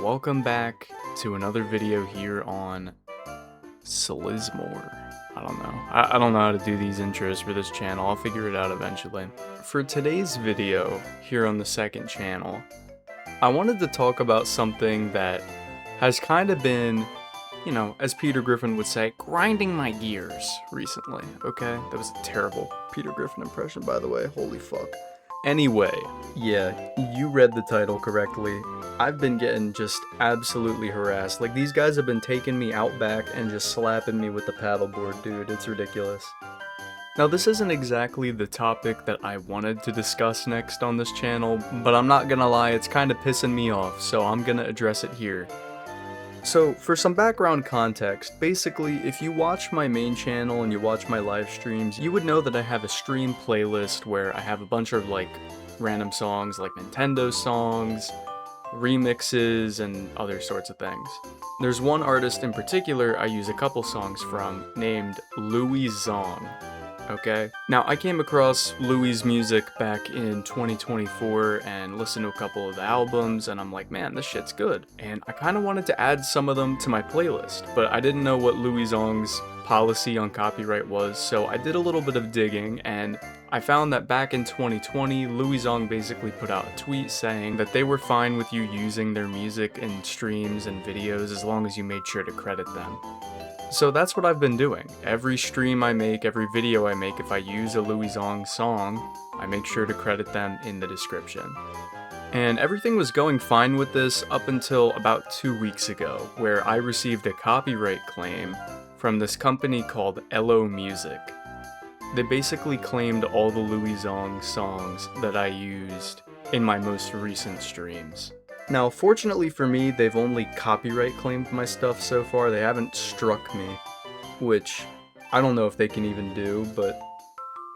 welcome back to another video here on Slismore. I don't know. I don't know how to do these intros for this channel. I'll figure it out eventually. For today's video here on the second channel, I wanted to talk about something that has kind of been, you know, as Peter Griffin would say, grinding my gears recently, okay? That was a terrible Peter Griffin impression, by the way. Holy fuck. Anyway, yeah, you read the title correctly. I've been getting just absolutely harassed. Like, these guys have been taking me out back and just slapping me with the paddleboard, dude. It's ridiculous. Now, this isn't exactly the topic that I wanted to discuss next on this channel, but I'm not gonna lie, it's kind of pissing me off, so I'm gonna address it here. So, for some background context, basically, if you watch my main channel and you watch my live streams, you would know that I have a stream playlist where I have a bunch of, like, random songs, like Nintendo songs, remixes, and other sorts of things. There's one artist in particular I use a couple songs from, named Louie Zong. Okay? Now, I came across Louie's music back in 2024 and listened to a couple of the albums, and I'm like, man, this shit's good. And I kind of wanted to add some of them to my playlist, but I didn't know what Louie Zong's policy on copyright was, so I did a little bit of digging, and I found that back in 2020, Louie Zong basically put out a tweet saying that they were fine with you using their music in streams and videos as long as you made sure to credit them. So that's what I've been doing. Every stream I make, every video I make, if I use a Louie Zong song, I make sure to credit them in the description. And everything was going fine with this up until about 2 weeks ago, where I received a copyright claim from this company called LO Music. They basically claimed all the Louie Zong songs that I used in my most recent streams. Now, fortunately for me, they've only copyright claimed my stuff so far. They haven't struck me, which I don't know if they can even do, but,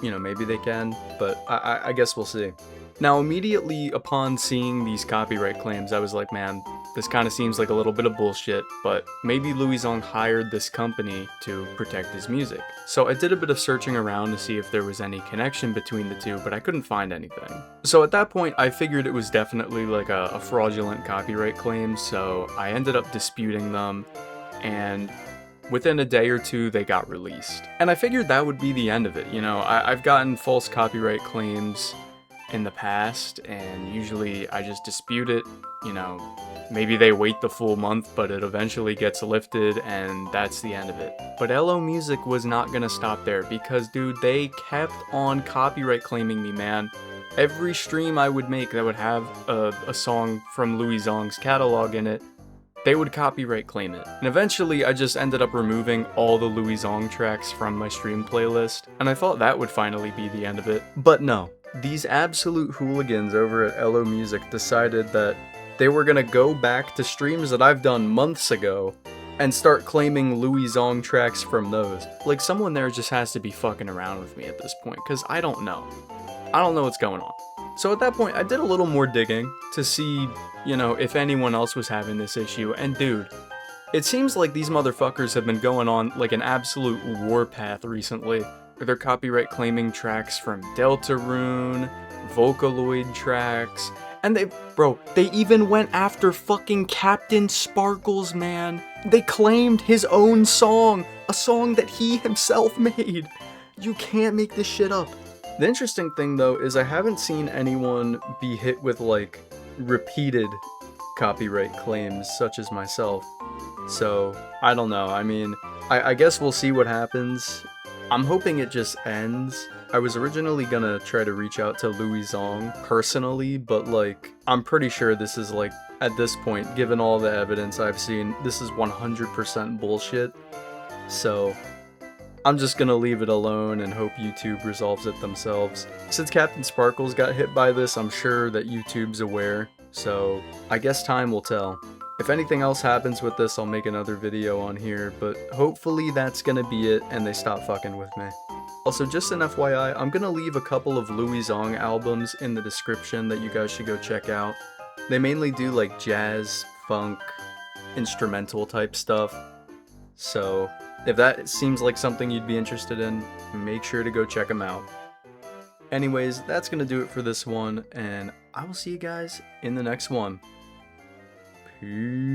you know, maybe they can, but I guess we'll see. Now, immediately upon seeing these copyright claims, I was like, man, this kind of seems like a little bit of bullshit, but maybe Louie Zong hired this company to protect his music. So I did a bit of searching around to see if there was any connection between the two, but I couldn't find anything. So at that point, I figured it was definitely like a fraudulent copyright claim, so I ended up disputing them, and within a day or two, they got released. And I figured that would be the end of it, you know? I've gotten false copyright claims in the past, and usually I just dispute it, you know, maybe they wait the full month, but it eventually gets lifted, and that's the end of it. But LO Music was not gonna stop there, because, dude, they kept on copyright claiming me, man. Every stream I would make that would have a song from Louie Zong's catalog in it, they would copyright claim it. And eventually, I just ended up removing all the Louie Zong tracks from my stream playlist, and I thought that would finally be the end of it. But no. These absolute hooligans over at LO Music decided that they were gonna go back to streams that I've done months ago and start claiming Louie Zong tracks from those. Like, someone there just has to be fucking around with me at this point, because I don't know. I don't know what's going on. So at that point, I did a little more digging to see, you know, if anyone else was having this issue, and dude, it seems like these motherfuckers have been going on like an absolute warpath recently. They're copyright claiming tracks from Deltarune, Vocaloid tracks, and they even went after fucking Captain Sparkles, man. They claimed his own song, a song that he himself made. You can't make this shit up. The interesting thing, though, is I haven't seen anyone be hit with, like, repeated copyright claims, such as myself. So, I don't know. I mean, I guess we'll see what happens. I'm hoping it just ends. I was originally gonna try to reach out to Louie Zong personally, but, like, I'm pretty sure this is, like, at this point, given all the evidence I've seen, this is 100% bullshit. So, I'm just gonna leave it alone and hope YouTube resolves it themselves. Since Captain Sparkles got hit by this, I'm sure that YouTube's aware, so I guess time will tell. If anything else happens with this, I'll make another video on here, but hopefully that's gonna be it and they stop fucking with me. Also, just an FYI, I'm gonna leave a couple of Louie Zong albums in the description that you guys should go check out. They mainly do like jazz, funk, instrumental type stuff, so if that seems like something you'd be interested in, make sure to go check them out. Anyways, that's gonna do it for this one, and I will see you guys in the next one. Peace.